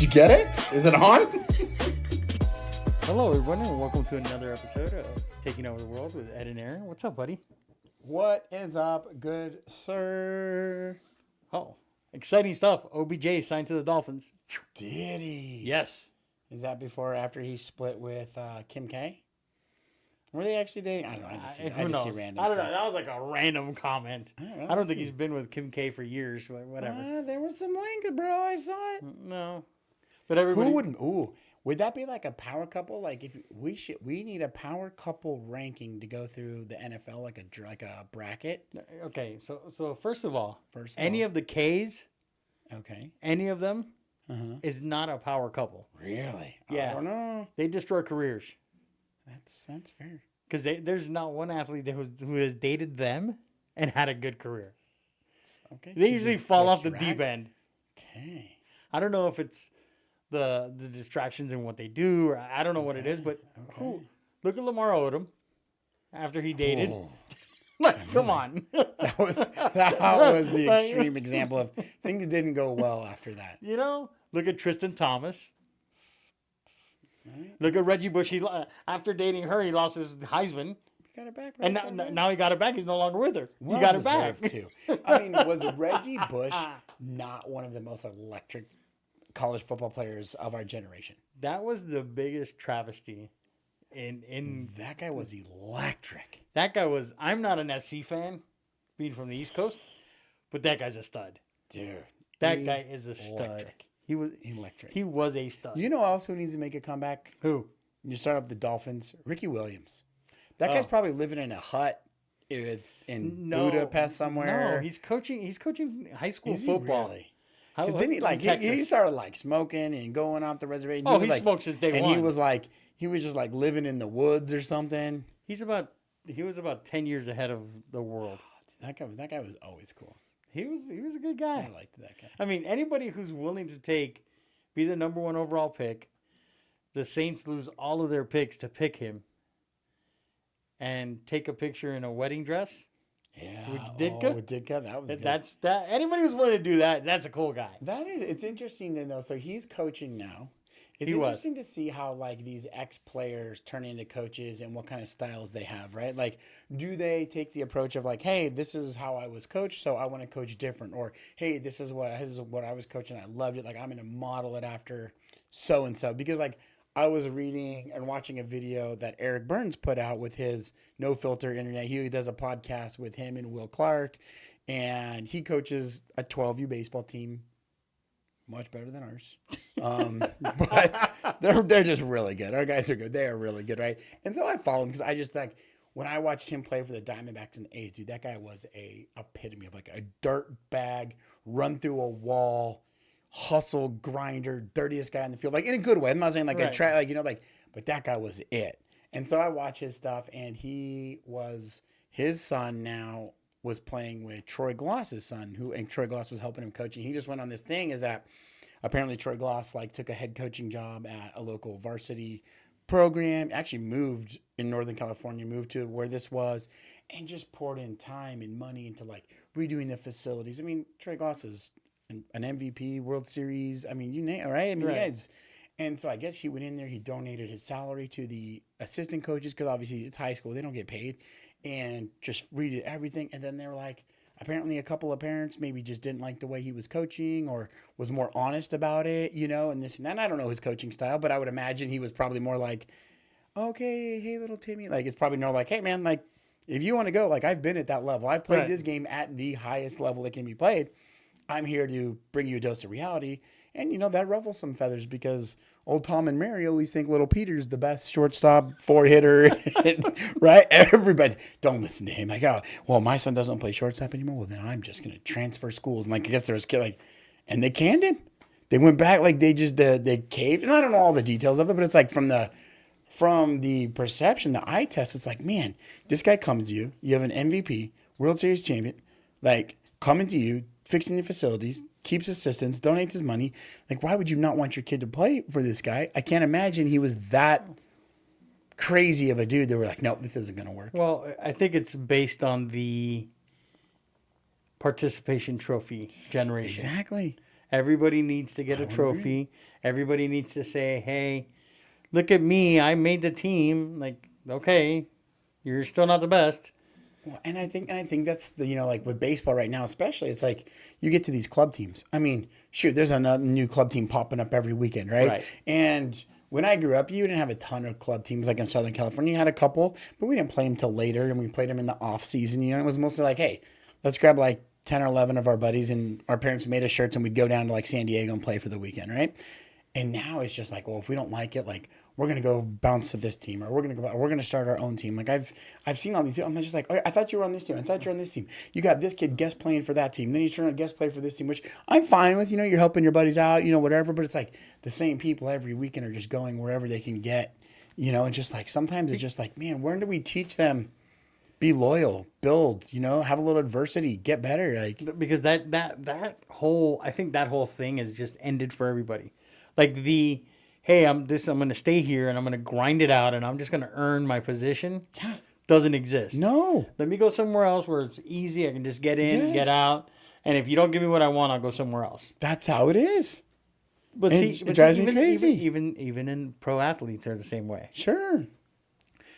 you get it? Is it on? Hello, everyone, and welcome to another episode of Taking Over the World with Ed and Aaron. What's up, buddy? What is up, good sir? Oh, exciting stuff. OBJ signed to the Dolphins. Did he? Yes. Is that before or after he split with Kim K? Were they actually dating? I don't know. I just see random I don't stuff. know. That was like a random comment. I don't think he's been with Kim K for years, but whatever. There was some link, bro. I saw it. No. But everybody... Who wouldn't? Ooh. Would that be like a power couple? Like if we need a power couple ranking to go through the NFL, like a bracket. Okay, so first of all, any of the K's, okay, any of them is not a power couple. Really? Yeah. I don't know. They destroy careers. That's fair. Because there's not one athlete who has dated them and had a good career. Okay. They usually fall off the deep end. Okay. I don't know if it's the distractions in what they do, or I don't know what it is, but cool. Look at Lamar Odom after he dated. Oh. Like, come on. That was the extreme example of things didn't go well after that. You know, look at Tristan Thomas. Look at Reggie Bush. After dating her, he lost his Heisman. He got it back. And now he got it back. He's no longer with her. Well he got it back. Too. I mean, was Reggie Bush not one of the most electric college football players of our generation? That was the biggest travesty. That guy was electric. That guy was. I'm not an SC fan, being from the East Coast, but that guy's a stud. Dude, that guy is a stud. Electric. He was electric. He was a stud. You know who else who needs to make a comeback? Who? You start up the Dolphins. Ricky Williams. That guy's probably living in a hut in Budapest somewhere. No, he's coaching high school football. Really? Because didn't he started like smoking and going off the reservation? He smoked since day one. And he was just like living in the woods or something. He was about 10 years ahead of the world. That guy was always cool. He was a good guy. I liked that guy. I mean, anybody who's willing to be the number one overall pick, the Saints lose all of their picks to pick him, and take a picture in a wedding dress. Yeah. With Ditka? With Ditka, that was good. That's that. Anybody who's willing to do that, that's a cool guy. It's interesting to know. So he's coaching now. It's interesting to see how like these ex-players turn into coaches and what kind of styles they have, right? Like, do they take the approach of like, hey, this is how I was coached, so I want to coach different, or hey, this is what I was coaching, I loved it, like I'm going to model it after so and so. Because like I was reading and watching a video that Eric Burns put out with his No Filter Internet. He does a podcast with him and Will Clark, and he coaches a 12U baseball team. Much better than ours. But they're just really good. Our guys are good. They are really good, right? And so I follow him because I just like when I watched him play for the Diamondbacks and the A's, dude, that guy was a epitome of like a dirt bag, run through a wall, hustle grinder, dirtiest guy on the field, like in a good way. I'm not saying like but that guy was it. And so I watch his stuff, and his son now was playing with Troy Gloss's son, and Troy Gloss was helping him coaching. He just went on this thing is that apparently Troy Gloss like took a head coaching job at a local varsity program, actually moved in Northern California, moved to where this was, and just poured in time and money into like redoing the facilities. I mean, Troy Gloss is an MVP, World Series. I mean, you name it, right? I mean, right. You guys. And so I guess he went in there, he donated his salary to the assistant coaches because obviously it's high school, they don't get paid, and just redid everything. And then they were like, apparently a couple of parents maybe just didn't like the way he was coaching or was more honest about it, and this and that. And I don't know his coaching style, but I would imagine he was probably more like, okay, hey, little Timmy. Like, it's probably more like, hey, man, like, if you want to go, like, I've been at that level. I've played this game at the highest level it can be played. I'm here to bring you a dose of reality. And, that ruffles some feathers because old Tom and Mary always think little Peter's the best shortstop, four-hitter, right? Everybody, don't listen to him. Like, oh, well, my son doesn't play shortstop anymore. Well, then I'm just going to transfer schools. And, like, I guess there was and they canned him. They went back, like, they caved. And I don't know all the details of it, but it's like from the perception, the eye test, it's like, man, this guy comes to you. You have an MVP, World Series champion, like, coming to you, fixing the facilities, keeps assistants, donates his money. Like, why would you not want your kid to play for this guy? I can't imagine he was that crazy of a dude. They were like, nope, this isn't going to work. Well, I think it's based on the participation trophy generation. Exactly. Everybody needs to get a trophy. Everybody needs to say, hey, look at me. I made the team. Like, okay, you're still not the best. Well, and I think that's the, like with baseball right now, especially, it's like you get to these club teams. I mean, shoot, there's another new club team popping up every weekend, right? Right. And when I grew up, you didn't have a ton of club teams like in Southern California. You had a couple, but we didn't play them till later, and we played them in the off season. It was mostly like, hey, let's grab like 10 or 11 of our buddies, and our parents made us shirts, and we'd go down to like San Diego and play for the weekend, right? And now it's just like, well, if we don't like it, like we're gonna go bounce to this team, or we're gonna start our own team. Like I've seen all these. I'm just like, oh, I thought you were on this team. I thought you were on this team. You got this kid guest playing for that team. Then you turn on guest play for this team, which I'm fine with. You're helping your buddies out, whatever. But it's like the same people every weekend are just going wherever they can get, and just like sometimes it's just like, man, when do we teach them? Be loyal, build, have a little adversity, get better. Like because that whole, I think that whole thing has just ended for everybody. Like hey, I'm going to stay here and I'm going to grind it out and I'm just going to earn my position. Yeah. Doesn't exist. No. Let me go somewhere else where it's easy. I can just get in, get out. And if you don't give me what I want, I'll go somewhere else. That's how it is. But it drives me crazy. Even in pro athletes are the same way. Sure.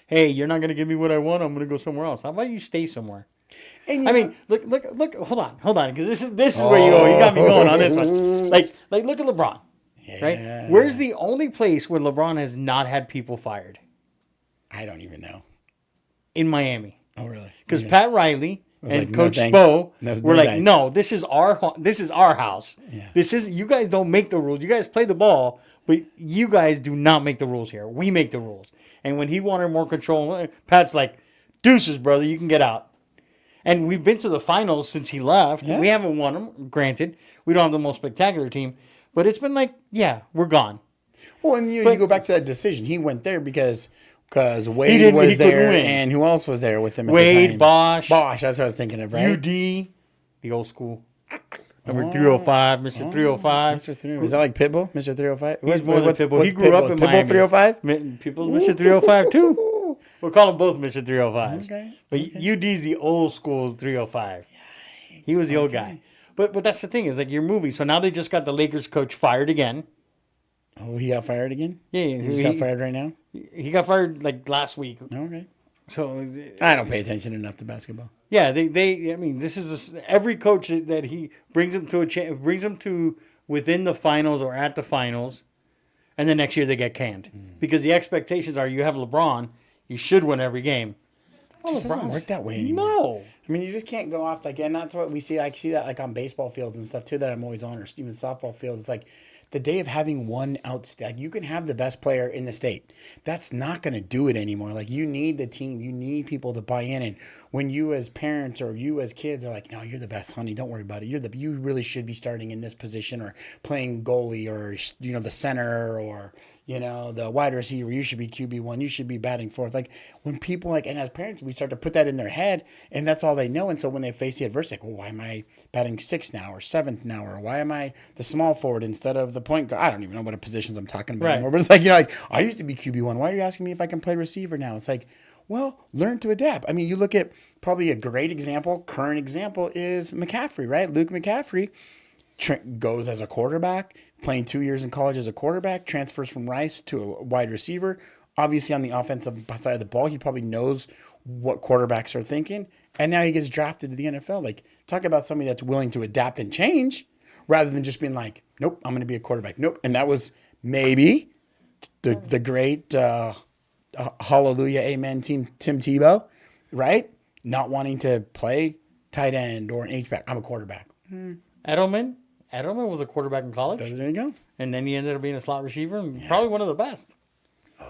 Hey, you're not going to give me what I want. I'm going to go somewhere else. How about you stay somewhere? And I mean, look. Hold on, because this is where you go. You got me going on this one. Like look at LeBron, right? Where's the only place where LeBron has not had people fired? I don't even know. In Miami. Oh, really? Because Pat Riley and like, Coach no Spo were like, no, this is our house. Yeah. You guys don't make the rules. You guys play the ball, but you guys do not make the rules here. We make the rules. And when he wanted more control, Pat's like, deuces, brother, you can get out. And we've been to the finals since he left. Yeah. We haven't won them, granted. We don't have the most spectacular team. But it's been like, yeah, we're gone. Well, and you go back to that decision. He went there because Wade was there, and who else was there with him at the time? Bosch, that's what I was thinking of, right? UD, the old school. Number 305, Mr. 305. Mr. 305. Is that like Pitbull, Mr. 305? He's more than Pitbull. He grew up in Miami. Pitbull 305? Pitbull's Mr. 305 too. We'll call them both Mr. 305s. Okay. But UD's the old school 305. Yikes. He was the old guy. But that's the thing is like you're moving. So now they just got the Lakers coach fired again. Oh, he got fired again? Yeah. He just got fired right now? He got fired like last week. Okay. So I don't pay attention enough to basketball. Yeah, I mean, this is every coach that he brings them to brings them to within the finals or at the finals, and then next year they get canned because the expectations are you have LeBron, you should win every game. It just doesn't work that way anymore. No, I mean you just can't go off like, and that's what we see. I see that like on baseball fields and stuff too that I'm always on, or even softball fields. It's like the day of having one outstanding, you can have the best player in the state. That's not going to do it anymore. Like you need the team, you need people to buy in. And when you as parents or you as kids are like, no, you're the best, honey, don't worry about it. You really should be starting in this position or playing goalie or the center or the wide receiver. You should be QB1. You should be batting fourth. Like when people and as parents, we start to put that in their head, and that's all they know. And so when they face the adversity, like, well, why am I batting sixth now or seventh now, or why am I the small forward instead of the point guard? I don't even know what positions I'm talking about anymore. But it's like I used to be QB1. Why are you asking me if I can play receiver now? It's like, well, learn to adapt. I mean, you look at probably a great example, current example is McCaffrey, right? Luke McCaffrey goes as a quarterback, playing 2 years in college as a quarterback, transfers from Rice to a wide receiver. Obviously, on the offensive side of the ball, he probably knows what quarterbacks are thinking. And now he gets drafted to the NFL. Like, talk about somebody that's willing to adapt and change rather than just being like, nope, I'm going to be a quarterback. Nope. And that was maybe the great hallelujah, amen, Tim Tebow, right? Not wanting to play tight end or an H-back. I'm a quarterback. Edelman was a quarterback in college. There you go. And then he ended up being a slot receiver and probably one of the best. Oh,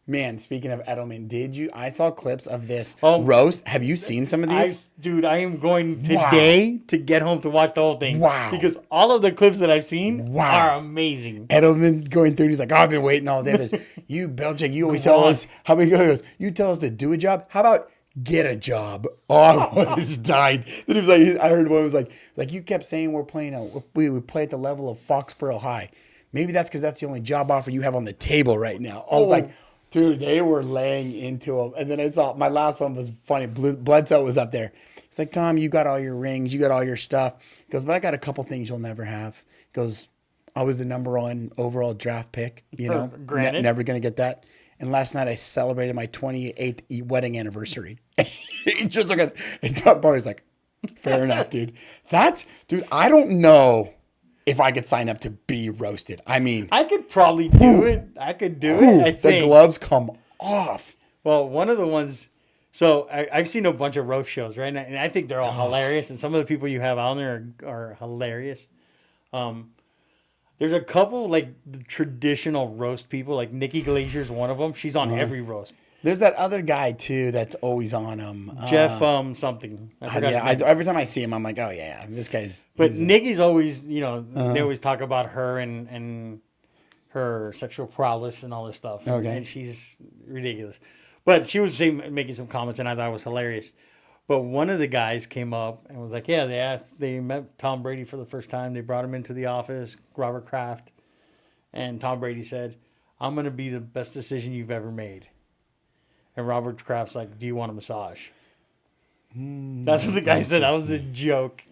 man, speaking of Edelman, I saw clips of this roast. Have you seen some of these? Dude, I am going today to get home to watch the whole thing. Wow. Because all of the clips that I've seen are amazing. Edelman going through, he's like, I've been waiting all day. You, Belichick, you always tell us how many goes. You tell us to do a job. How about get a job? Oh, I was dying. Then he was like, I heard one was like you kept saying we play at the level of Foxborough High. Maybe that's because that's the only job offer you have on the table right now. I was like, Dude, they were laying into him. And then I saw my last one was funny. Bledsoe was up there. He's like, Tom, you got all your rings, you got all your stuff. He goes, but I got a couple things you'll never have. He goes, I was the #1 overall draft pick. You know, never gonna get that. And last night I celebrated my 28th wedding anniversary. He just look at and Doug Barney's like, fair enough, dude. Dude, I don't know if I could sign up to be roasted. I mean, I could probably do it. I could do it. I think the gloves come off. Well, one of the ones. So I've seen a bunch of roast shows, right? And I think they're all hilarious. And some of the people you have on there are hilarious. There's a couple like the traditional roast people, like Nikki Glazier's one of them. She's on every roast. There's that other guy too that's always on them. Jeff something. Every time I see him, I'm like, oh yeah, this guy's. But Nikki's always, they always talk about her and her sexual prowess and all this stuff. Okay. And she's ridiculous. But she was making some comments, and I thought it was hilarious. But one of the guys came up and was like, yeah, they met Tom Brady for the first time. They brought him into the office, Robert Kraft. And Tom Brady said, I'm going to be the best decision you've ever made. And Robert Kraft's like, do you want a massage? That's what the guy said. That was a joke.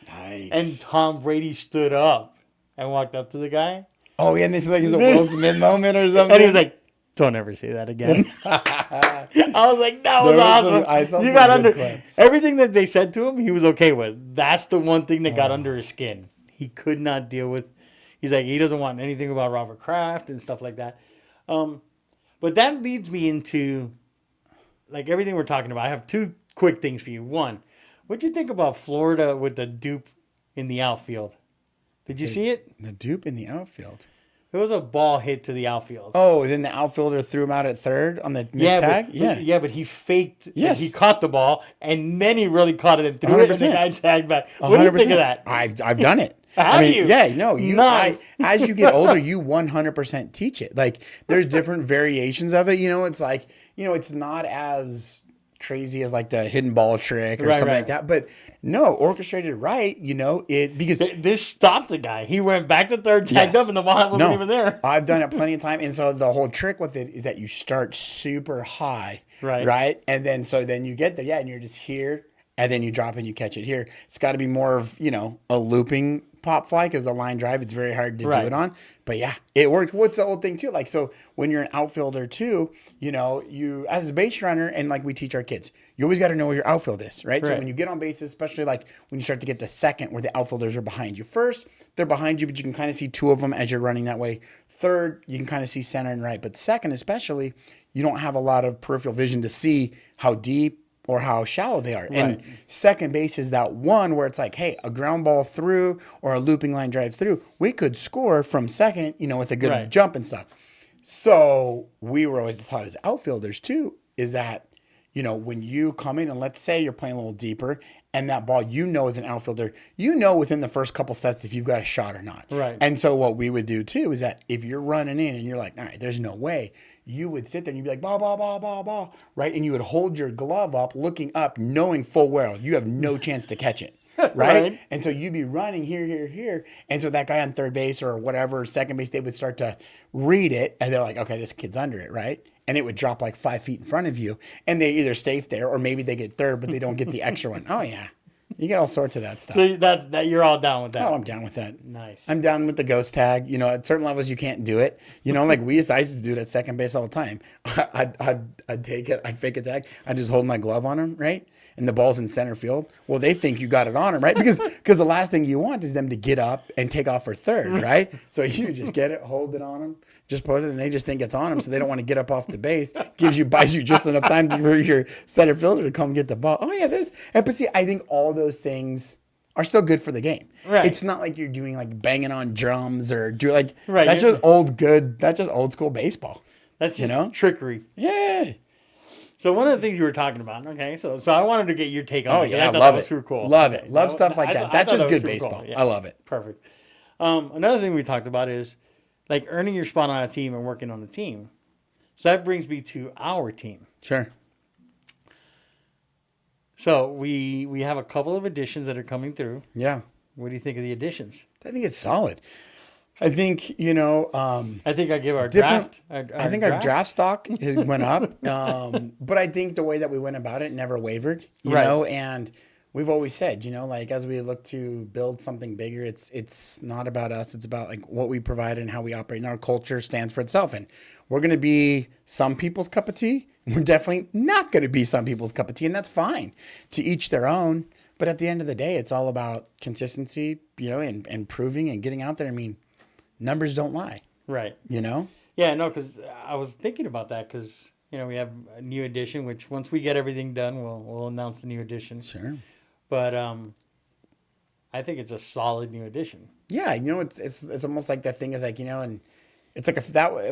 Nice. And Tom Brady stood up and walked up to the guy. Oh, yeah, and they said like it was a Will Smith moment or something. And he was like, don't ever say that again. I was like, that was awesome. I saw you some got good under clips. everything that they said to him. He was okay with. That's the one thing that got under his skin. He could not deal with. He's like, he doesn't want anything about Robert Kraft and stuff like that. But that leads me into like everything we're talking about. I have two quick things for you. One, what'd you think about Florida with the dupe in the outfield? Did you see it? The dupe in the outfield. It was a ball hit to the outfield. Oh, then the outfielder threw him out at third on the missed tag? But he faked. Yes. He caught the ball, and then he really caught it and threw it, and the guy tagged back. What do you think of that? I've done it. Have you? Yeah, no. Nice. As you get older, you 100% teach it. Like, there's different variations of it. It's like, it's not as crazy as like the hidden ball trick or something like that. But no, orchestrated right, because this stopped the guy. He went back to third, tagged up, and the ball wasn't even there. I've done it plenty of time. And so the whole trick with it is that you start super high. Right. And then you get there, and you're just here, and then you drop and you catch it here. It's got to be more of, a looping pop fly because the line drive, it's very hard to do it on. But yeah, it works. What's the old thing too? Like, so when you're an outfielder too, you as a base runner, and like we teach our kids, you always got to know where your outfield is, right? So when you get on bases, especially like when you start to get to second where the outfielders are behind you. First, they're behind you, but you can kind of see two of them as you're running that way. Third, you can kind of see center and right. But second, especially, you don't have a lot of peripheral vision to see how deep or how shallow they are. Right. And second base is that one where it's like, hey, a ground ball through or a looping line drive through, we could score from second, with a good jump and stuff. So we were always taught as outfielders too, is that, when you come in and let's say you're playing a little deeper and that ball, as an outfielder, within the first couple sets if you've got a shot or not. Right. And so what we would do too is that if you're running in and you're like, all right, there's no way, you would sit there and you'd be like, ball, ball, ball, ball, ball, right? And you would hold your glove up, looking up, knowing full well you have no chance to catch it, right? And so you'd be running here. And so that guy on third base or whatever, second base, they would start to read it. And they're like, okay, this kid's under it, right? And it would drop like 5 feet in front of you. And they either safe there or maybe they get third, but they don't get the extra one. Oh, yeah. You get all sorts of that stuff. So that you're all down with that. Oh, I'm down with that. Nice. I'm down with the ghost tag. At certain levels you can't do it. Like I used to do it at second base all the time. I'd take it, I'd fake a tag, I'd just hold my glove on him, right? And the ball's in center field. Well, they think you got it on him, right? Because the last thing you want is them to get up and take off for third, right? So you just get it, hold it on them, just put it, and they just think it's on them, so they don't want to get up off the base. Buys you just enough time for your center fielder to come get the ball. Oh yeah, but see, I think all those things are still good for the game. Right. It's not like you're doing like banging on drums or that's just that's just old school baseball. That's just trickery. Yeah. So one of the things you were talking about, okay, so I wanted to get your take on it. Oh yeah, I love it. Super cool. Love it. Love stuff like that. That's just good baseball. Cool. Yeah. I love it. Perfect. Another thing we talked about is like earning your spot on a team and working on the team. So that brings me to our team. Sure. So we have a couple of additions that are coming through. Yeah. What do you think of the additions? I think it's solid. I think, I think I give our different. draft. I think our draft stock went up. But I think the way that we went about it never wavered, and we've always said, like as we look to build something bigger, it's not about us. It's about like what we provide and how we operate. And our culture stands for itself. And we're going to be some people's cup of tea. We're definitely not going to be some people's cup of tea. And that's fine. To each their own. But at the end of the day, it's all about consistency, and proving and getting out there. I mean, numbers don't lie. Right. Yeah, no, because I was thinking about that because, we have a new edition, which once we get everything done, we'll announce the new edition. Sure. But I think it's a solid new edition. Yeah, it's almost like that thing is like, and it's like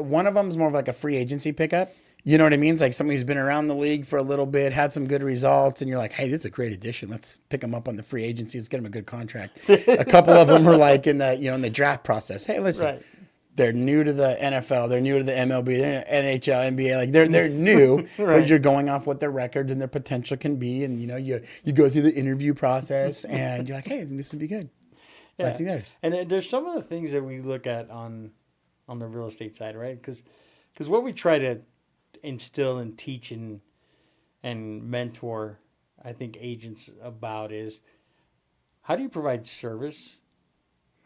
one of them is more of like a free agency pickup. You know what I mean? It's like somebody who's been around the league for a little bit, had some good results, and you're like, hey, this is a great addition. Let's pick them up on the free agency. Let's get them a good contract. A couple of them are like in the draft process. Hey, listen, right. They're new to the NFL. They're new to the MLB. They're NHL, NBA. Like they're new, right. But you're going off what their records and their potential can be. And, you go through the interview process, and you're like, hey, I think this would be good. So yeah. I think and there's some of the things that we look at on the real estate side, right? Because what we try to instill and teach and mentor, I think, agents about is how do you provide service?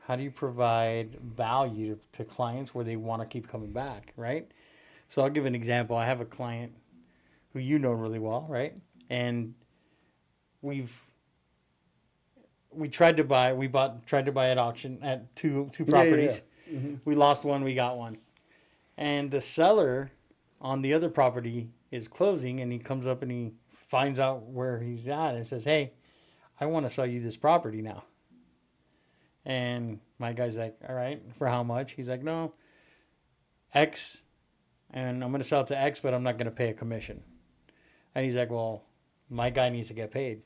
How do you provide value to clients where they want to keep coming back, right? So I'll give an example. I have a client who you know really well, right? And we tried to buy at auction at two properties. Yeah. Mm-hmm. We lost one, we got one. And the seller on the other property is closing, and he comes up and he finds out where he's at and says, hey, I want to sell you this property now. And my guy's like, all right, for how much? He's like, no, X, and I'm going to sell it to X, but I'm not going to pay a commission. And he's like, well, my guy needs to get paid.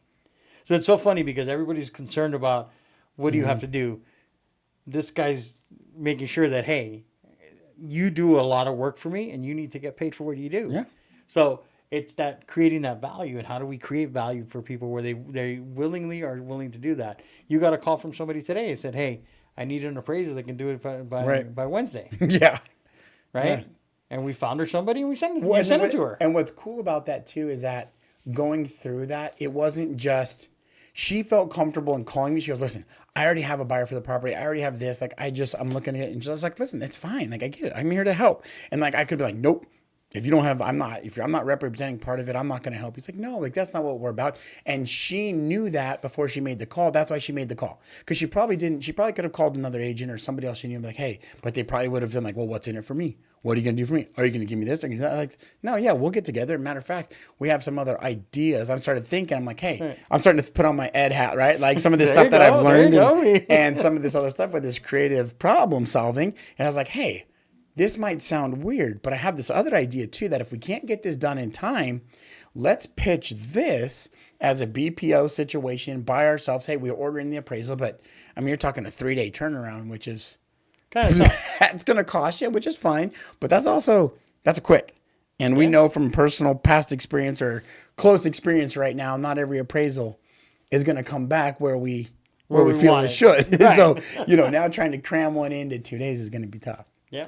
So it's so funny because everybody's concerned about what do you have to do. This guy's making sure that, hey, you do a lot of work for me and you need to get paid for what you do. Yeah. So it's that creating that value, and how do we create value for people where they willingly are willing to do that. You got a call from somebody today and said, hey, I need an appraiser that can do it by Wednesday. Yeah. Right? Yeah. And we found her somebody and we sent it to her. And what's cool about that too is that going through that, it wasn't just, she felt comfortable in calling me. She goes, listen, I already have a buyer for the property. I already have this. Like, I'm looking at it. And she was like, listen, it's fine. Like, I get it. I'm here to help. And like, I could be like, nope. If I'm not representing part of it, I'm not going to help. He's like, no, like that's not what we're about. And she knew that before she made the call. That's why she made the call. Because she probably could have called another agent or somebody else she knew and be like, hey, but they probably would have been like, well, what's in it for me? What are you going to do for me? Are you going to give me this? Are you going to do that? Like, no, yeah, we'll get together. Matter of fact, we have some other ideas. I started thinking, I'm like, hey, right. I'm starting to put on my ed hat, right? Like some of this stuff that I've learned and some of this other stuff with this creative problem solving. And I was like, hey, this might sound weird, but I have this other idea too, that if we can't get this done in time, let's pitch this as a BPO situation by ourselves. Hey, we're ordering the appraisal, but I mean, you're talking a 3-day turnaround, which is kind of it's going to cost you, which is fine. But that's a quick. And we know from personal past experience or close experience right now, not every appraisal is going to come back where we feel it should. Right. So, now trying to cram one into 2 days is going to be tough. Yeah.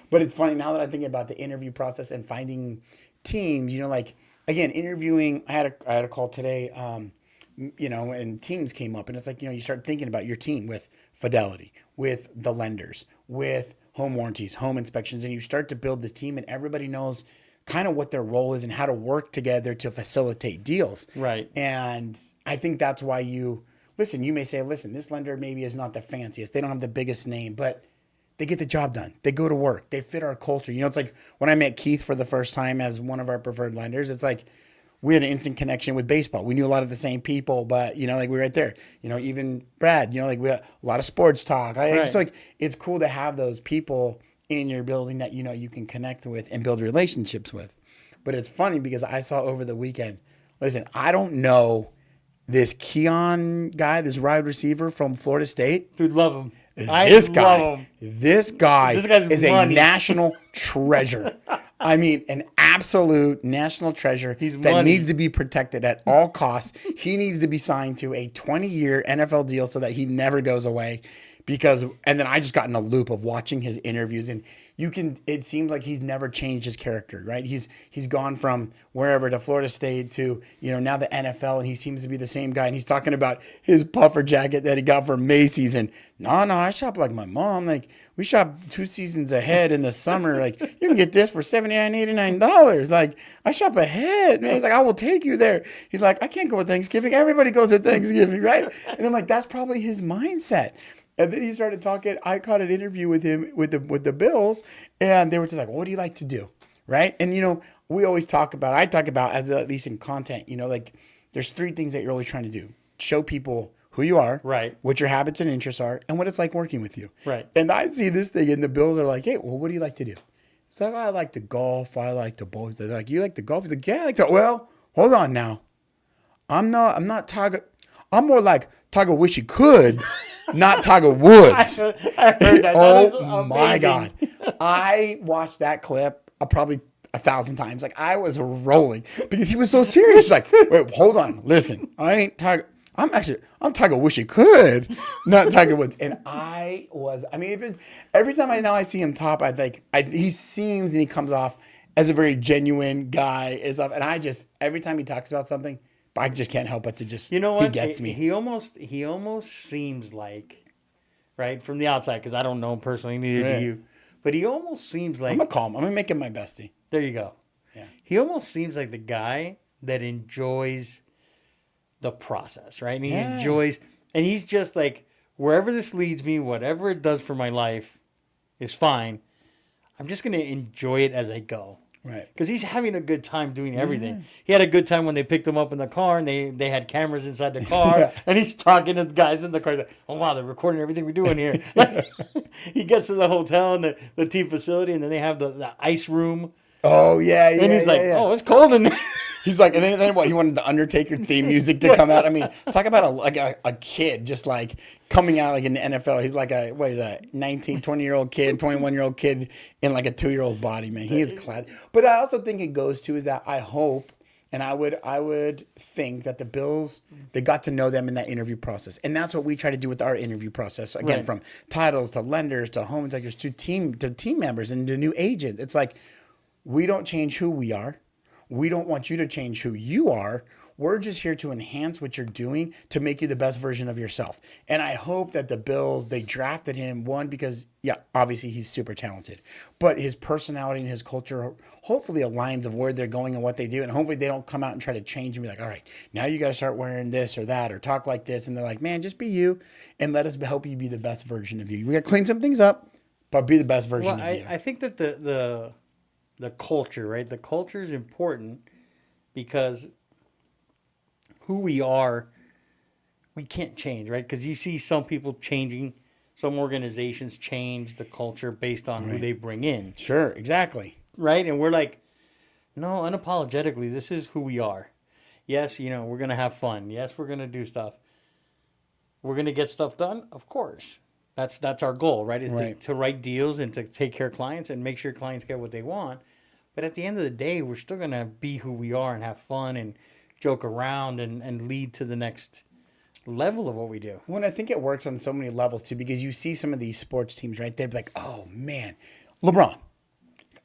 But it's funny now that I think about the interview process and finding teams, like again, interviewing, I had a call today, and teams came up and it's like, you start thinking about your team with Fidelity, with the lenders, with home warranties, home inspections, and you start to build this team and everybody knows kind of what their role is and how to work together to facilitate deals. Right. And I think that's why you may say, this lender maybe is not the fanciest. They don't have the biggest name, but they get the job done. They go to work. They fit our culture. It's like when I met Keith for the first time as one of our preferred lenders, it's like we had an instant connection with baseball. We knew a lot of the same people, but, like we were right there. Even Brad, like we had a lot of sports talk. Right. So like it's cool to have those people in your building that, you can connect with and build relationships with. But it's funny because I saw over the weekend, listen, I don't know this Keon guy, this wide receiver from Florida State. Dude, love him. This guy is a national treasure. I mean, an absolute national treasure that needs to be protected at all costs. He needs to be signed to a 20-year NFL deal so that he never goes away because, and then I just got in a loop of watching his interviews, and it seems like he's never changed his character, right? He's gone from wherever to Florida State to, now the NFL, and he seems to be the same guy. And he's talking about his puffer jacket that he got from Macy's, and no, I shop like my mom. Like, we shop 2 seasons ahead in the summer. Like, you can get this for $79, $89. Like, I shop ahead, man. He's like, I will take you there. He's like, I can't go at Thanksgiving. Everybody goes at Thanksgiving, right? And I'm like, that's probably his mindset. And then he started talking. I caught an interview with him with the Bills, and they were just like, "What do you like to do?" Right? And we always talk about. I talk about, as at least in content. Like, there's 3 things that you're always trying to do: show people who you are, right? What your habits and interests are, and what it's like working with you, right? And I see this thing, and the Bills are like, "Hey, well, what do you like to do?" It's like, I like to golf. I like to bowl. They're like, "You like to golf?" He's like, "Yeah, I like to." Well, hold on now. I'm not Tiger. I'm more like Tiger. Wish he could. Not Tiger Woods. I heard that. Oh my God. I watched that clip probably 1,000 times. Like, I was rolling because he was so serious. Like, wait, hold on. Listen, I ain't Tiger. I'm Tiger Wish he could, not Tiger Woods. And every time I see him top, he seems and he comes off as a very genuine guy and stuff. And every time he talks about something, I just can't help but to just, what? He gets me. He almost seems like, right, from the outside, because I don't know him personally, neither do you, but he almost seems like... I'm going to call him. I'm going to make him my bestie. There you go. Yeah. He almost seems like the guy that enjoys the process, right? And he enjoys... And he's just like, wherever this leads me, whatever it does for my life is fine. I'm just going to enjoy it as I go. Right. Because he's having a good time doing everything. Yeah. He had a good time when they picked him up in the car, and they had cameras inside the car, and he's talking to the guys in the car. Like, oh, wow, they're recording everything we're doing here. Like, he gets to the hotel and the team facility, and then they have the ice room. Oh, yeah. And he's like, oh, it's cold in there. He's like, and then what? He wanted the Undertaker theme music to come out. I mean, talk about a kid just like coming out like in the NFL. He's like a 19, 20-year-old kid, 21-year-old kid in like a 2-year-old body, man. He is class. But I also think it goes to is that I hope and I would think that the Bills, they got to know them in that interview process. And that's what we try to do with our interview process. Again, from titles to lenders to home inspectors to team members and to new agents. It's like, we don't change who we are. We don't want you to change who you are. We're just here to enhance what you're doing to make you the best version of yourself. And I hope that the Bills, they drafted him, one, because, obviously he's super talented. But his personality and his culture hopefully aligns of where they're going and what they do. And hopefully they don't come out and try to change and be like, all right, now you got to start wearing this or that or talk like this. And they're like, man, just be you and let us help you be the best version of you. We got to clean some things up, but be the best version of you. I think that the culture, right? The culture is important because who we are, we can't change, right? Because you see some people changing, some organizations change the culture based on who they bring in. Sure, exactly. Right? And we're like, no, unapologetically, this is who we are. Yes, we're going to have fun. Yes, we're going to do stuff. We're going to get stuff done, of course. That's our goal, right? Is to write deals and to take care of clients and make sure clients get what they want. But at the end of the day, we're still going to be who we are and have fun and joke around and lead to the next level of what we do. Well, I think it works on so many levels, too, because you see some of these sports teams, right? They'd be like, oh, man, LeBron.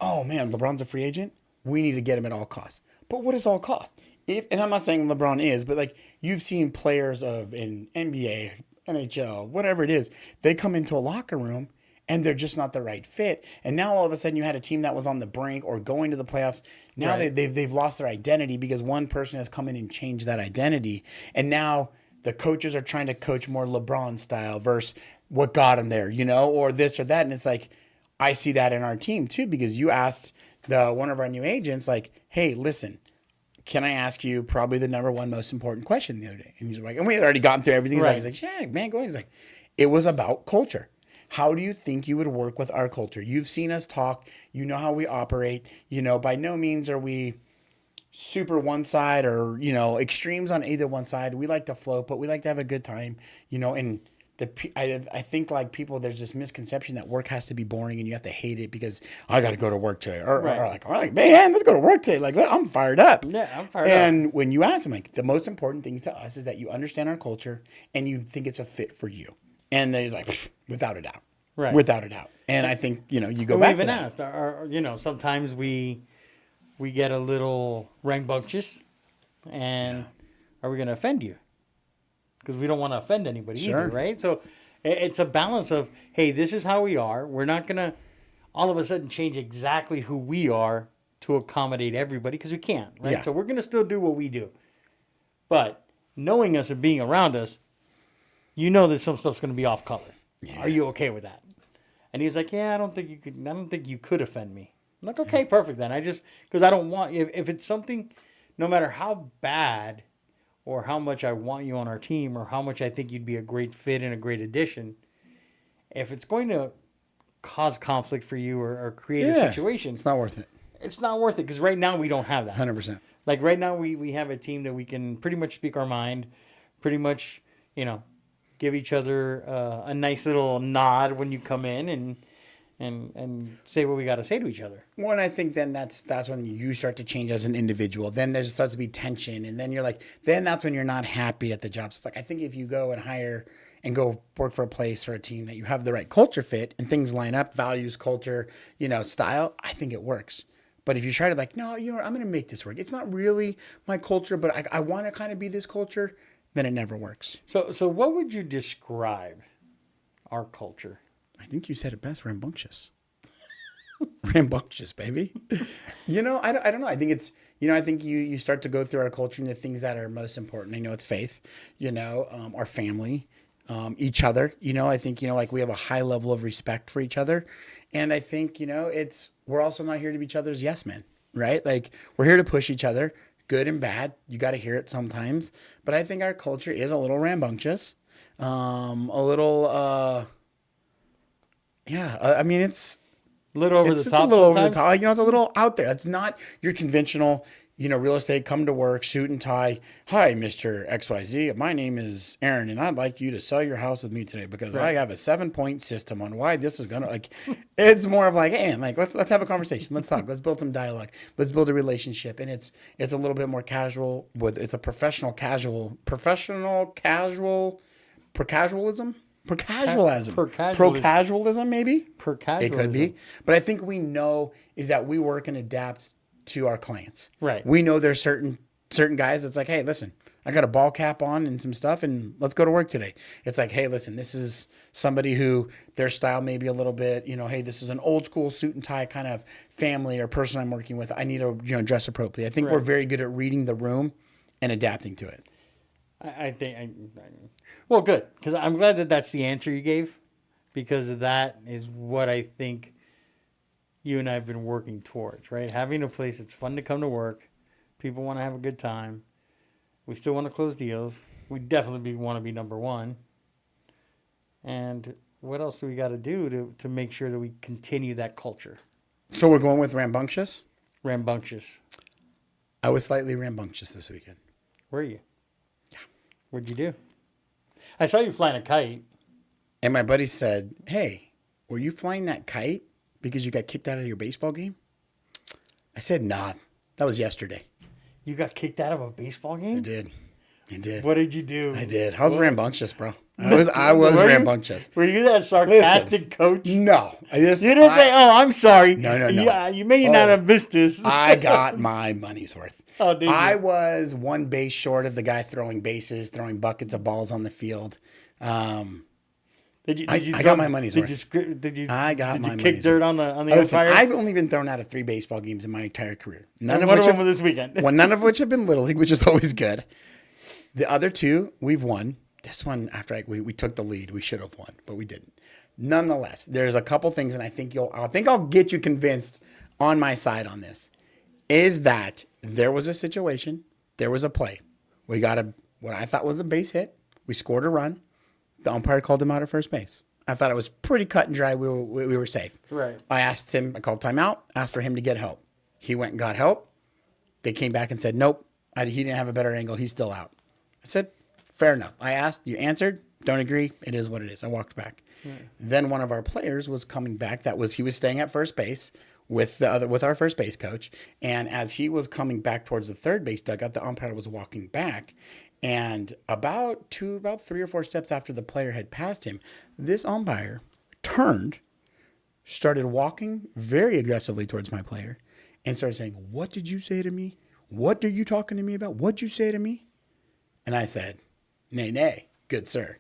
Oh, man, LeBron's a free agent. We need to get him at all costs. But what does all cost? And I'm not saying LeBron is, but like you've seen players in NBA, NHL, whatever it is, they come into a locker room and they're just not the right fit. And now all of a sudden you had a team that was on the brink or going to the playoffs. Now they've lost their identity because one person has come in and changed that identity. And now the coaches are trying to coach more LeBron style versus what got him there, or this or that. And it's like, I see that in our team too, because you asked one of our new agents, like, hey, listen, can I ask you probably the number one most important question the other day? And he's like, and we had already gotten through everything. He's like, yeah, man, go ahead. He's like, it was about culture. How do you think you would work with our culture? You've seen us talk. You know how we operate. By no means are we super one side or, extremes on either one side. We like to float, but we like to have a good time, and I think like people, there's this misconception that work has to be boring and you have to hate it because I got to go to work today. Or like, man, let's go to work today. Like, I'm fired up. Yeah, I'm fired up. And when you ask them, like, the most important things to us is that you understand our culture and you think it's a fit for you. And then he's like, without a doubt. Right. Without a doubt. And I think, you go we back even to that. asked, sometimes we get a little rambunctious, and are we going to offend you? Because we don't want to offend anybody either, right? So it's a balance of, hey, this is how we are. We're not going to all of a sudden change exactly who we are to accommodate everybody, because we can't, right? Yeah. So we're going to still do what we do. But knowing us and being around us, that some stuff's going to be off color. Yeah. Are you okay with that? And he's like, yeah, I don't think you could offend me. I'm like, okay, perfect then. Because I don't want, if it's something, no matter how bad or how much I want you on our team or how much I think you'd be a great fit and a great addition, if it's going to cause conflict for you or create a situation, it's not worth it. It's not worth it, because right now we don't have that. 100%. Like right now we have a team that we can pretty much speak our mind, pretty much, give each other a nice little nod when you come in and say what we got to say to each other. Well, and I think then that's when you start to change as an individual. Then there starts to be tension, and then you're like, then that's when you're not happy at the job. So it's like, I think if you go and hire and go work for a place or a team that you have the right culture fit and things line up, values, culture, style, I think it works. But if you try to no, I'm going to make this work. It's not really my culture, but I want to kind of be this culture, then it never works. So what would you describe our culture? I think you said it best, rambunctious. Rambunctious, baby. I don't know. I think it's, I think you start to go through our culture and the things that are most important. I know it's faith, our family, each other. I think, we have a high level of respect for each other. And I think, we're also not here to be each other's yes men, right? Like, we're here to push each other, good and bad. You got to hear it sometimes. But I think our culture is a little rambunctious, a little, I mean, it's a little over the top. It's a little sometimes. over the top. It's a little out there. It's not your conventional, real estate, come to work, suit and tie. Hi, Mr. XYZ. My name is Aaron, and I'd like you to sell your house with me today because I have a 7-point system on why this is gonna it's more of hey, let's have a conversation. Let's talk. Let's build some dialogue. Let's build a relationship. And it's a little bit more casual it's a professionalism. Per casualism, maybe. Per casualism. It could be. But I think we know is that we work and adapt to our clients. Right. We know there's certain guys that's hey, listen, I got a ball cap on and some stuff and let's go to work today. It's hey, listen, this is somebody who their style may be a little bit, hey, this is an old school suit and tie kind of family or person I'm working with. I need to, dress appropriately. I think we're very good at reading the room and adapting to it. I think, well, good. Because I'm glad that that's the answer you gave, because that is what I think you and I have been working towards, right? Having a place that's fun to come to work. People want to have a good time. We still want to close deals. We definitely want to be number one. And what else do we got to do to make sure that we continue that culture? So we're going with rambunctious? Rambunctious. I was slightly rambunctious this weekend. Were you? Yeah. What'd you do? I saw you flying a kite. And my buddy said, hey, were you flying that kite because you got kicked out of your baseball game? I said, nah, that was yesterday. You got kicked out of a baseball game? I did. What did you do? I did. I was rambunctious, bro. I was rambunctious. Were you that sarcastic coach? No. You didn't say, oh, I'm sorry. No. Yeah, you may not have missed this. I got my money's worth. Oh, did you? I was one base short of the guy throwing bases, throwing buckets of balls on the field. I got my money's worth. Did you kick money's dirt worth. on the Listen, umpire? I've only been thrown out of 3 baseball games in my entire career. None of them were this weekend. None of which have been Little League, which is always good. The other 2, we've won. This one, after we took the lead, we should have won, but we didn't. Nonetheless, there's a couple things, and I think I'll get you convinced on my side on this. Is that there was a situation, there was a play. We got what I thought was a base hit. We scored a run. The umpire called him out at first base. I thought it was pretty cut and dry. We were safe. Right. I called timeout, asked for him to get help. He went and got help. They came back and said, nope, he didn't have a better angle. He's still out. I said, fair enough. I asked, you answered, don't agree. It is what it is. I walked back. Right. Then one of our players was coming back. He was staying at first base with our first base coach. And as he was coming back towards the third base dugout, the umpire was walking back. And about 3 or 4 steps after the player had passed him, this umpire turned, started walking very aggressively towards my player, and started saying, "What did you say to me? What are you talking to me about? What'd you say to me?" And I said, "Nay, nay, good sir.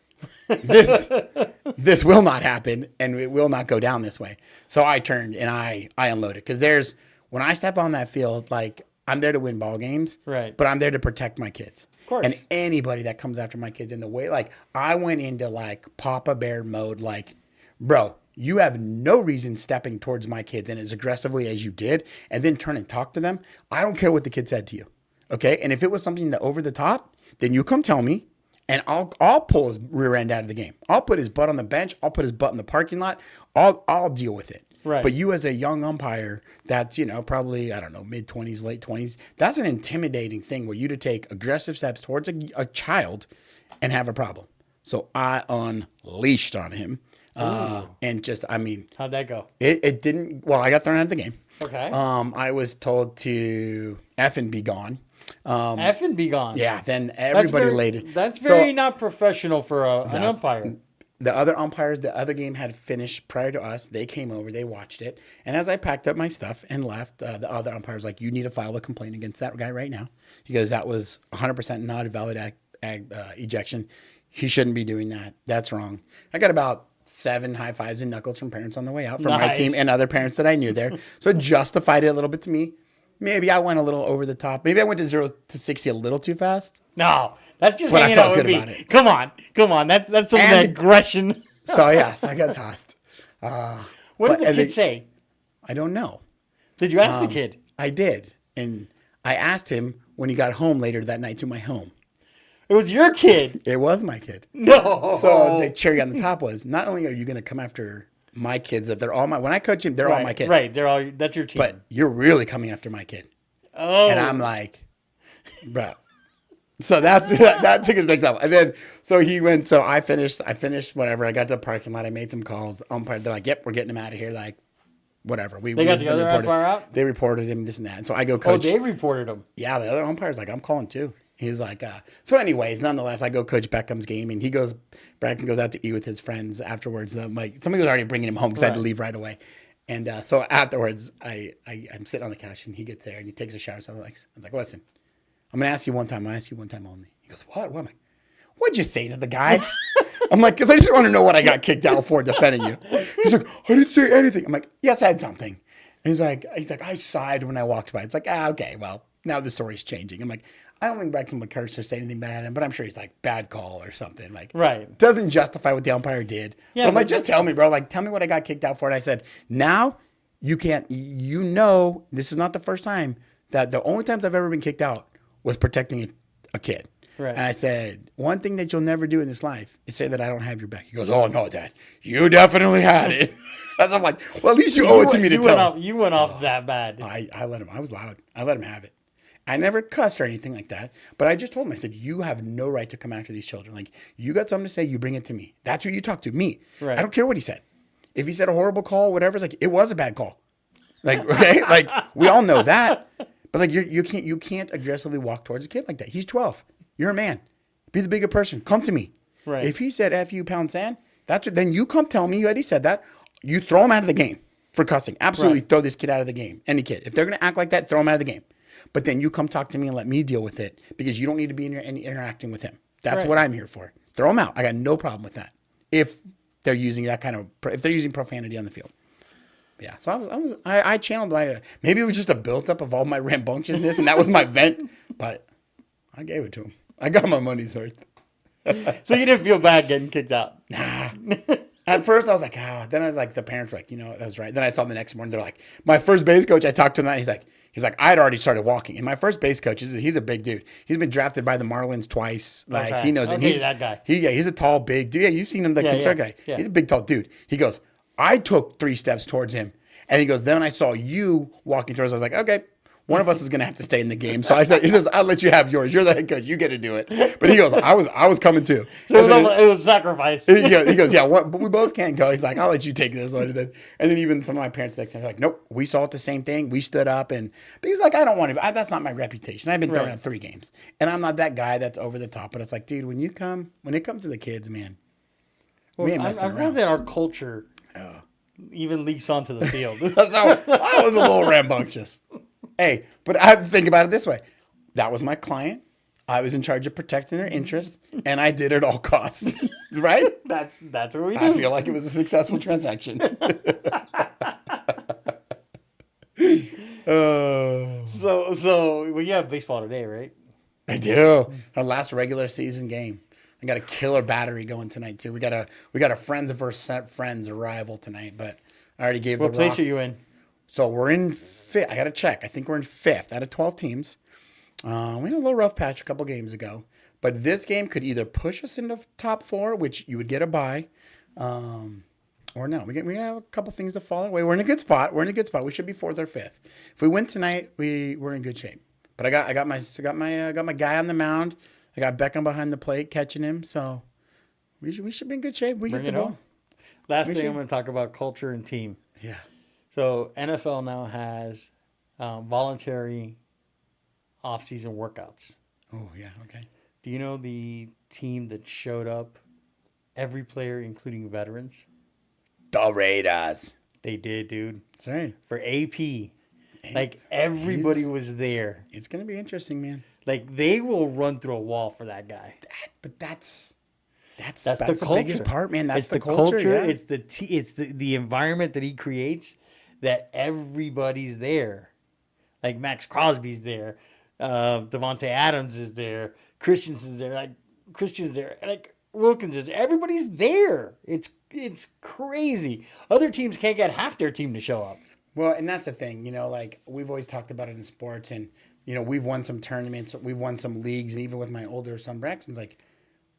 This will not happen, and it will not go down this way." So I turned and I unloaded, because when I step on that field, like, I'm there to win ball games, right? But I'm there to protect my kids. Of course. And anybody that comes after my kids in the way, like, I went into like Papa Bear mode, like, bro, you have no reason stepping towards my kids and as aggressively as you did, and then turn and talk to them. I don't care what the kid said to you, okay? And if it was something that over the top, then you come tell me, and I'll pull his rear end out of the game. I'll put his butt on the bench. I'll put his butt in the parking lot. I'll deal with it. Right. But you as a young umpire that's, probably, I don't know, mid-20s, late 20s, that's an intimidating thing where you to take aggressive steps towards a child and have a problem. So I unleashed on him. And just, How'd that go? It didn't, well, I got thrown out of the game. Okay. I was told to F and be gone. F and be gone. Yeah, then everybody laid it. That's very not professional for an umpire. The other umpires, the other game had finished prior to us. They came over, they watched it. And as I packed up my stuff and left, the other umpire was like, "You need to file a complaint against that guy right now." He goes, "That was 100% not a valid ejection. He shouldn't be doing that. That's wrong." I got about 7 high fives and knuckles from parents on the way out from my team and other parents that I knew there. So it justified it a little bit to me. Maybe I went a little over the top. Maybe I went to 0 to 60 a little too fast. No. That's just But hanging I felt out with good me. about it. Come on. That's some of that aggression. So yes, I got tossed. What did the kid say? I don't know. Did you ask the kid? I did, and I asked him when he got home later that night to my home. It was your kid. It was my kid. No. So the cherry on the top was, not only are you going to come after my kids, that they're all my. When I coach him, they're all my kids. Right. That's your team. But you're really coming after my kid. Oh. And I'm like, bro. So that took it next level. And then so he went. So I finished whatever. I got to the parking lot. I made some calls. Umpire, they're like, "Yep, we're getting him out of here." Like, whatever. They got the other umpire out. They reported him, this and that. And so I go coach. Oh, they reported him. Yeah, the other umpire's like, "I'm calling too." He's like, so anyways, nonetheless, I go coach Beckham's game, and Braxton goes out to eat with his friends afterwards. Somebody was already bringing him home because I had to leave right away. And so afterwards, I'm sitting on the couch, and he gets there, and he takes a shower. So I was like, "Listen, I'm going to ask you one time. I'm going to ask you one time only." He goes, "What? What am I? What'd you say to the guy?" I'm like, "Because I just want to know what I got kicked out for defending you." He's like, "I didn't say anything." I'm like, "Yes, I had something." And he's like, "I sighed when I walked by." It's like, okay, well, now the story's changing. I'm like, I don't think Braxton would curse or say anything bad at him, but I'm sure he's like, bad call or something. Like, right. Doesn't justify what the umpire did. Yeah, but I'm like, just tell me, bro. Like, tell me what I got kicked out for. And I said, now you can't, this is not the first time that the only times I've ever been kicked out was protecting a kid. Right. And I said, one thing that you'll never do in this life is say that I don't have your back. He goes, "Oh, no, Dad. You definitely had it." I'm like, well, at least you owe it to me to tell. You went off that bad. I let him. I was loud. I let him have it. I never cussed or anything like that. But I just told him, I said, "You have no right to come after these children. Like, you got something to say, you bring it to me. That's who you talk to, me. Right. I don't care what he said. If he said a horrible call, whatever, it's like, it was a bad call. Like, okay? Like, we all know that. But like, you can't aggressively walk towards a kid like that. He's 12. You're a man. Be the bigger person. Come to me." Right. If he said "F you, pound sand," then you come tell me that he said that. You throw him out of the game for cussing. Absolutely throw this kid out of the game. Any kid. If they're going to act like that, throw him out of the game. But then you come talk to me and let me deal with it, because you don't need to be interacting with him. That's what I'm here for. Throw him out. I got no problem with that. If they're using if they're using profanity on the field. Yeah. So I channeled maybe it was just a buildup of all my rambunctiousness, and that was my vent, but I gave it to him. I got my money's worth. So you didn't feel bad getting kicked out? Nah. At first, I was like, Then I was like, the parents were like, that was right. Then I saw the next morning, they're like, my first base coach, I talked to him, and he's like, I had already started walking. And my first base coach, he's a big dude. He's been drafted by the Marlins twice. Like, he knows it. He's that guy. He's a tall, big dude. Yeah, you've seen him, the construct guy. Yeah. He's a big, tall dude. He goes, I took 3 steps towards him. And he goes, then I saw you walking towards us. I was like, okay, one of us is going to have to stay in the game. So he says, I'll let you have yours. You're the head coach. You get to do it. But he goes, I was coming too. So it was sacrifice. He goes, yeah, but we both can't go. He's like, I'll let you take this one. And then even some of my parents next time, they're like, nope, we saw it the same thing. We stood up. But he's like, I don't want to. That's not my reputation. I've been throwing out 3 games. And I'm not that guy that's over the top. But it's like, dude, when it comes to the kids, man, we ain't messing around. I read that our culture even leaks onto the field. So I was a little rambunctious. Hey, but I have to think about it this way. That was my client. I was in charge of protecting their interests, and I did it at all costs. Right? That's what we do. I feel like it was a successful transaction. So you have baseball today, right? I do. Our last regular season game. I got a killer battery going tonight too. We got a friends versus friends arrival tonight, but I already gave. What place are you in? So we're in 5th. I got to check. I think we're in 5th out of 12 teams. We had a little rough patch a couple games ago, but this game could either push us into top 4, which you would get a bye, or no. We have a couple things to fall away. We're in a good spot. We should be 4th or 5th. If we win tonight, we're in good shape. But I got my guy on the mound. I got Beckham behind the plate catching him, so we should be in good shape. We get the ball. Last thing I'm going to talk about culture and team. Yeah. So NFL now has voluntary off-season workouts. Oh yeah, okay. Do you know the team that showed up? Every player, including veterans. The Raiders. They did, dude. That's right. For AP, like everybody was there. It's gonna be interesting, man. Like they will run through a wall for that guy. But that's the biggest part, man. That's the culture. Yeah. It's the environment that he creates that everybody's there. Like Max Crosby's there, Devontae Adams is there, Christian's there, like Wilkins is there. Everybody's there. It's crazy. Other teams can't get half their team to show up. Well, and that's the thing, like we've always talked about it in sports, and we've won some tournaments, we've won some leagues, and even with my older son Braxton's like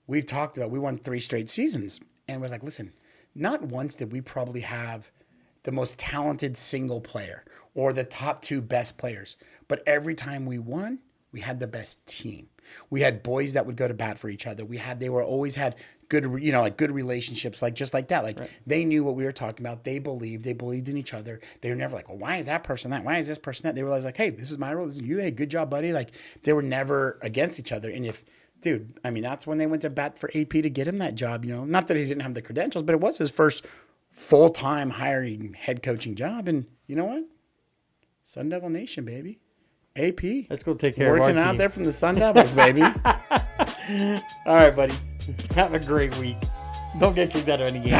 we've talked about, we won 3 straight seasons, and was like, listen, not once did we probably have the most talented single player or the top 2 best players, but every time we won, we had the best team. We had boys that would go to bat for each other. They always had good, good relationships, just like that. Like They knew what we were talking about. They believed in each other. They were never like, well, why is that person that? Why is this person that? They were always like, hey, this is my role. This is you. Hey, good job, buddy. Like they were never against each other. And that's when they went to bat for AP to get him that job. Not that he didn't have the credentials, but it was his first full-time hiring head coaching job. And you know what? Sun Devil Nation, baby. AP. Let's go take care of our team. Working out there from the Sun Devils, baby. All right, buddy. Have a great week. Don't get kicked out of any game.